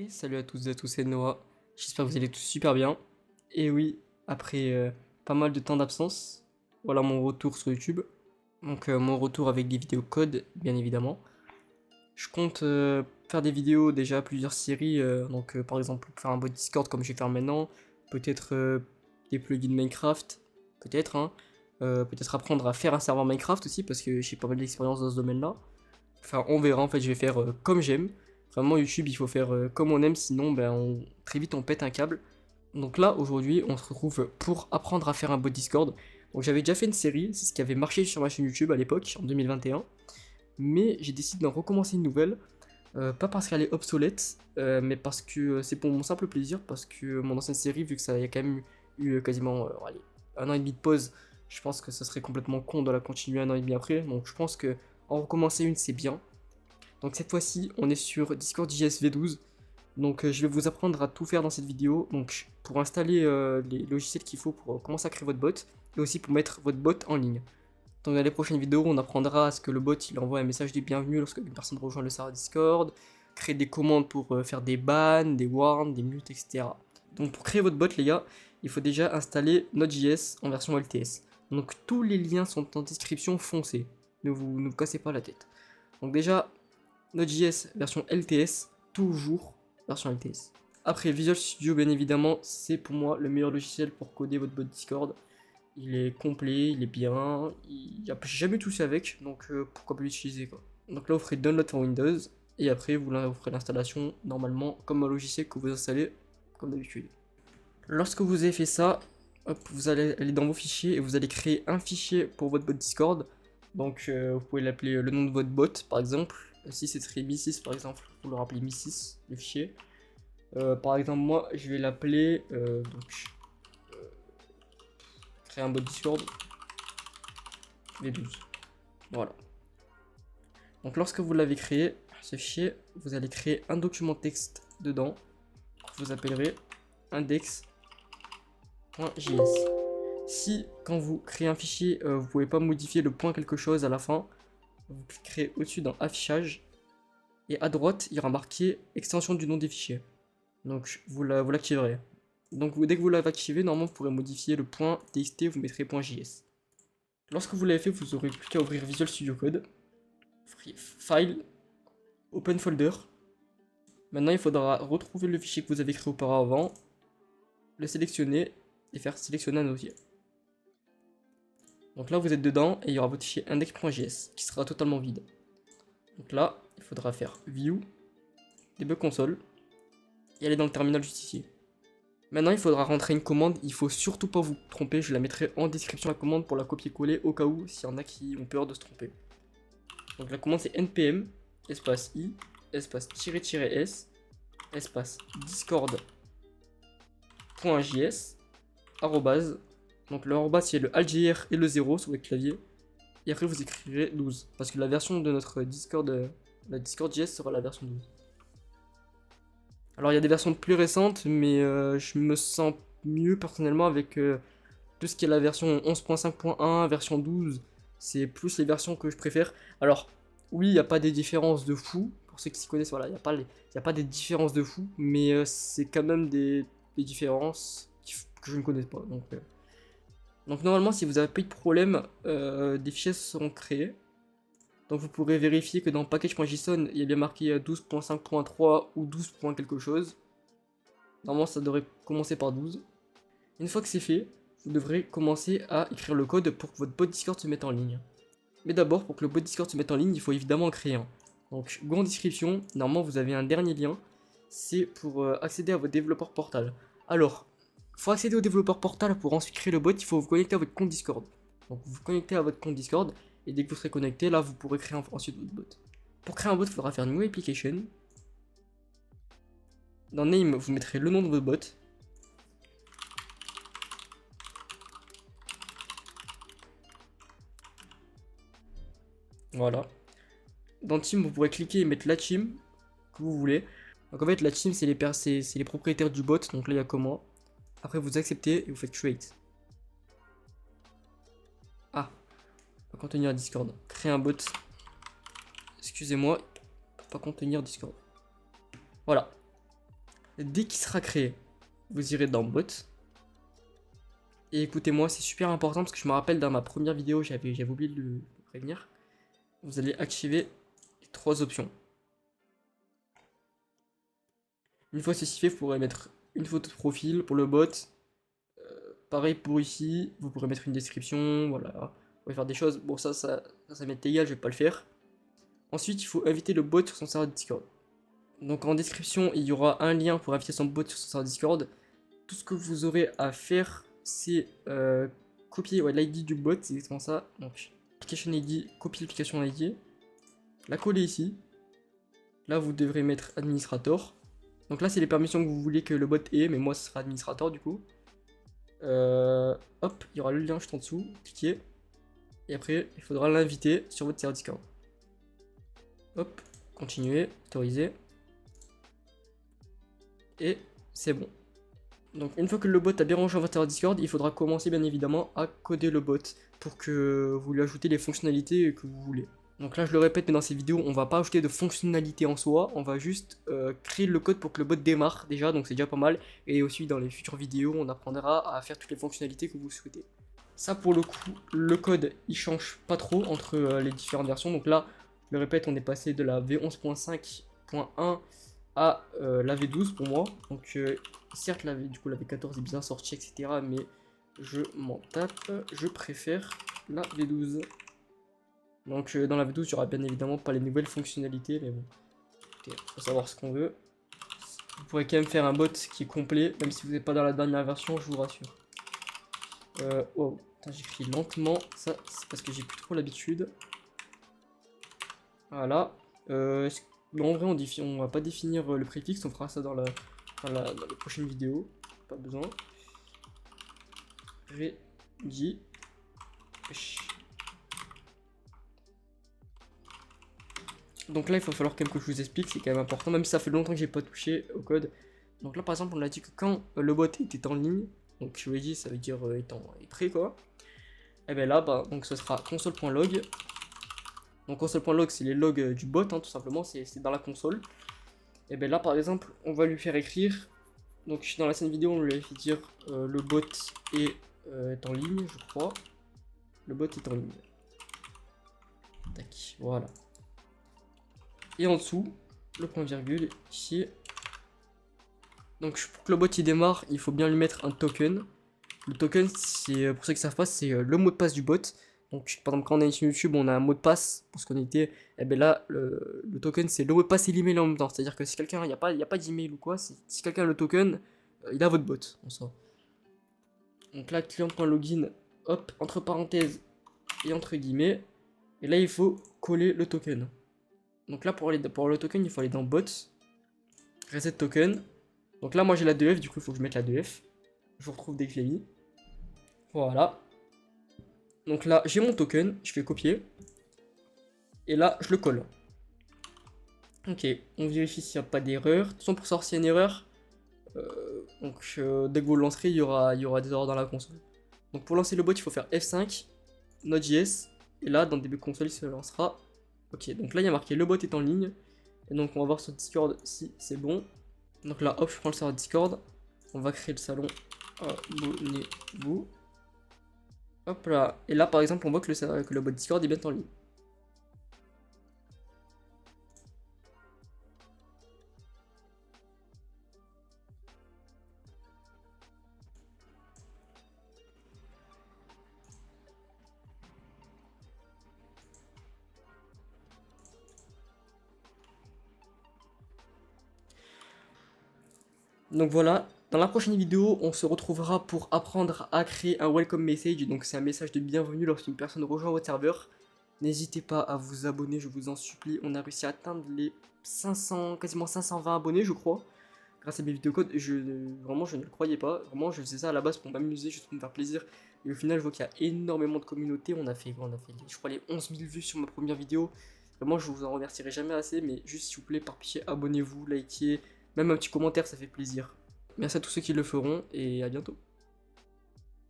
Et salut à toutes et à tous, c'est Noah. J'espère que vous allez tous super bien. Et oui, après pas mal de temps d'absence, voilà mon retour sur YouTube. Donc mon retour avec des vidéos code, bien évidemment. Je compte faire des vidéos déjà, plusieurs séries. Par exemple, faire un bot Discord comme je vais faire maintenant. Peut-être des plugins Minecraft, peut-être. Hein. Peut-être apprendre à faire un serveur Minecraft aussi, parce que j'ai pas mal d'expérience dans ce domaine-là. Enfin, on verra, en fait, je vais faire comme j'aime. Vraiment, YouTube, il faut faire comme on aime, sinon, très vite, on pète un câble. Donc là, aujourd'hui, on se retrouve pour apprendre à faire un bot Discord. Donc j'avais déjà fait une série, c'est ce qui avait marché sur ma chaîne YouTube à l'époque, en 2021. Mais j'ai décidé d'en recommencer une nouvelle. Pas parce qu'elle est obsolète, mais parce que c'est pour mon simple plaisir, parce que mon ancienne série, vu que ça y a quand même eu quasiment allez, un an et demi de pause, je pense que ça serait complètement con de la continuer un an et demi après. Donc je pense que en recommencer une, c'est bien. Donc cette fois-ci, on est sur Discord JS V12. Donc je vais vous apprendre à tout faire dans cette vidéo. Donc pour installer les logiciels qu'il faut pour commencer à créer votre bot, et aussi pour mettre votre bot en ligne. Donc dans les prochaines vidéos, on apprendra à ce que le bot il envoie un message de bienvenue lorsque une personne rejoint le serveur Discord, créer des commandes pour faire des bans, des warns, des mutes, etc. Donc pour créer votre bot, les gars, il faut déjà installer Node.js en version LTS. Donc tous les liens sont en description, foncez. Ne vous cassez pas la tête. Donc déjà, Node.js version LTS, toujours version LTS. Après, Visual Studio, bien évidemment, c'est pour moi le meilleur logiciel pour coder votre bot Discord. Il est complet, il est bien, j'ai jamais touché avec, donc pourquoi pas l'utiliser quoi. Donc là, vous ferez Download for Windows, et après, vous ferez l'installation normalement comme un logiciel que vous installez comme d'habitude. Lorsque vous avez fait ça, hop, vous allez aller dans vos fichiers et vous allez créer un fichier pour votre bot Discord. Donc vous pouvez l'appeler le nom de votre bot par exemple. Si c'est serait Mi6 par exemple, vous le rappelez Mi6, le fichier. Par exemple, moi je vais l'appeler créer un bot Discord V12. Voilà. Donc lorsque vous l'avez créé, ce fichier, vous allez créer un document texte dedans. Que vous appellerez index.js. Si quand vous créez un fichier, vous pouvez pas modifier le point quelque chose à la fin, vous cliquerez au-dessus dans affichage et à droite il y aura marqué extension du nom des fichiers. Donc vous l'activerez. Donc dès que vous l'avez activé, normalement vous pourrez modifier le point txt, vous mettrez .js. Lorsque vous l'avez fait, vous aurez plus qu'à ouvrir Visual Studio Code, File, Open Folder. Maintenant il faudra retrouver le fichier que vous avez créé auparavant, le sélectionner et faire sélectionner un dossier. Donc là vous êtes dedans et il y aura votre fichier index.js qui sera totalement vide. Donc là il faudra faire view, debug console et aller dans le terminal juste ici. Maintenant il faudra rentrer une commande, il faut surtout pas vous tromper, je la mettrai en description la commande pour la copier-coller au cas où s'il y en a qui ont peur de se tromper. Donc la commande c'est npm espace i espace -s espace discord.js arrobase. Donc le arrobase c'est le algr et le 0 sur votre clavier. Et après vous écrirez 12 parce que la version de notre Discord, la Discord.js sera la version 12. Alors il y a des versions plus récentes, mais je me sens mieux personnellement avec tout ce qui est la version 11.5.1, version 12. C'est plus les versions que je préfère. Alors oui, il n'y a pas des différences de fou. Pour ceux qui s'y connaissent, voilà, il n'y a pas des différences de fou, mais c'est quand même des différences que je ne connais pas. Donc normalement, si vous n'avez pas eu de problème, des fichiers seront créés. Donc vous pourrez vérifier que dans package.json, il y a bien marqué 12.5.3 ou 12. Quelque chose. Normalement, ça devrait commencer par 12. Une fois que c'est fait, vous devrez commencer à écrire le code pour que votre bot Discord se mette en ligne. Mais d'abord, pour que le bot Discord se mette en ligne, il faut évidemment en créer un. Donc, go en description, normalement vous avez un dernier lien, c'est pour accéder à votre développeur portal. Alors, faut accéder au développeur portal pour ensuite créer le bot, il faut vous connecter à votre compte Discord. Donc vous vous connectez à votre compte Discord, et dès que vous serez connecté, là vous pourrez créer ensuite votre bot. Pour créer un bot, il faudra faire New Application. Dans Name, vous mettrez le nom de votre bot. Voilà. Dans Team, vous pourrez cliquer et mettre la team que vous voulez. Donc en fait, la team, c'est les propriétaires du bot. Donc là, il y a comment. Après, vous acceptez et vous faites create. Ah, pas contenir Discord. Créer un bot. Excusez-moi, pas contenir Discord. Voilà. Dès qu'il sera créé, vous irez dans bot. Et écoutez-moi, c'est super important parce que je me rappelle dans ma première vidéo, j'avais oublié de le prévenir. Vous allez activer les 3 options. Une fois ceci fait, vous pourrez mettre une photo de profil pour le bot. Pareil pour ici, vous pourrez mettre une description, voilà. Vous pouvez faire des choses. Bon, ça m'est égal, je vais pas le faire. Ensuite, il faut inviter le bot sur son serveur Discord. Donc en description, il y aura un lien pour inviter son bot sur son serveur Discord. Tout ce que vous aurez à faire, c'est copier l'ID du bot, c'est exactement ça. Donc, application ID, copier l'application ID, la coller ici. Là, vous devrez mettre administrator. Donc là, c'est les permissions que vous voulez que le bot ait, mais moi, ce sera administrator du coup. Hop, il y aura le lien juste en dessous, cliquez. Et après, il faudra l'inviter sur votre serveur Discord. Hop, continuez, autoriser. Et c'est bon. Donc une fois que le bot a bien rejoint votre serveur Discord, il faudra commencer bien évidemment à coder le bot pour que vous lui ajoutez les fonctionnalités que vous voulez. Donc là je le répète, mais dans ces vidéos on va pas ajouter de fonctionnalités en soi, on va juste créer le code pour que le bot démarre déjà, donc c'est déjà pas mal. Et aussi dans les futures vidéos on apprendra à faire toutes les fonctionnalités que vous souhaitez. Ça pour le coup, le code il change pas trop entre les différentes versions. Donc là, je le répète, on est passé de la V11.5.1 à la V12 pour moi. Donc certes la V14 est bien sortie, etc. Mais je m'en tape, je préfère la V12. Donc dans la V12 il n'y aura bien évidemment pas les nouvelles fonctionnalités, mais bon, il faut savoir ce qu'on veut. Vous pourrez quand même faire un bot qui est complet, même si vous n'êtes pas dans la dernière version, je vous rassure. Wow, j'écris lentement, ça c'est parce que j'ai plus trop l'habitude. Voilà. En vrai, on va pas définir le préfixe, on fera ça dans la prochaine vidéo. Pas besoin. Ready. Donc là, il va falloir quand même que je vous explique, c'est quand même important, même si ça fait longtemps que j'ai pas touché au code. Donc là, par exemple, on a dit que quand le bot était en ligne, donc je ready, ça veut dire est prêt quoi. Et bien là, donc ce sera console.log. Donc console.log c'est les logs du bot, hein, tout simplement, c'est dans la console. Et bien là par exemple, on va lui faire écrire, donc dans la scène vidéo on lui a fait dire le bot est en ligne, je crois. Le bot est en ligne. Tac, voilà. Et en dessous, le point virgule, ici. Donc pour que le bot il démarre, il faut bien lui mettre un token. Le token, c'est pour ceux qui savent pas, c'est le mot de passe du bot. Donc par exemple quand on est sur YouTube, on a un mot de passe pour se connecter. Et bien là, le token c'est le mot de passe et l'email en même temps. C'est-à-dire que si quelqu'un, il n'y a pas d'email ou quoi, si quelqu'un a le token, il a votre bot en soi. Donc là, client.login, hop, entre parenthèses et entre guillemets. Et là, il faut coller le token. Donc là, pour le token, il faut aller dans bot, reset token. Donc là, moi j'ai la 2F, du coup, il faut que je mette la 2F. Je vous retrouve dès que je l'ai mis. Voilà. Donc là, j'ai mon token, je fais copier. Et là, je le colle. Ok, on vérifie s'il n'y a pas d'erreur. De toute façon, pour savoir s'il y a une erreur, dès que vous le lancerez, il y aura des erreurs dans la console. Donc pour lancer le bot, il faut faire F5, Node.js. Et là, dans début console, il se lancera. Ok, donc là, il y a marqué le bot est en ligne. Et donc, on va voir sur Discord si c'est bon. Donc là, hop, je prends le serveur Discord. On va créer le salon. Abonnez-vous. Hop là. Et là, par exemple, on voit que le bot Discord est bien en ligne. Donc voilà, dans la prochaine vidéo, on se retrouvera pour apprendre à créer un welcome message. Donc c'est un message de bienvenue lorsqu'une personne rejoint votre serveur. N'hésitez pas à vous abonner, je vous en supplie. On a réussi à atteindre les 500, quasiment 520 abonnés, je crois. Grâce à mes vidéos codes, vraiment je ne le croyais pas. Vraiment je faisais ça à la base pour m'amuser, juste pour me faire plaisir. Et au final je vois qu'il y a énormément de communauté. On a fait je crois les 11 000 vues sur ma première vidéo. Vraiment je vous en remercierai jamais assez. Mais juste s'il vous plaît, par pitié, abonnez-vous, likez. Même un petit commentaire, ça fait plaisir. Merci à tous ceux qui le feront et à bientôt.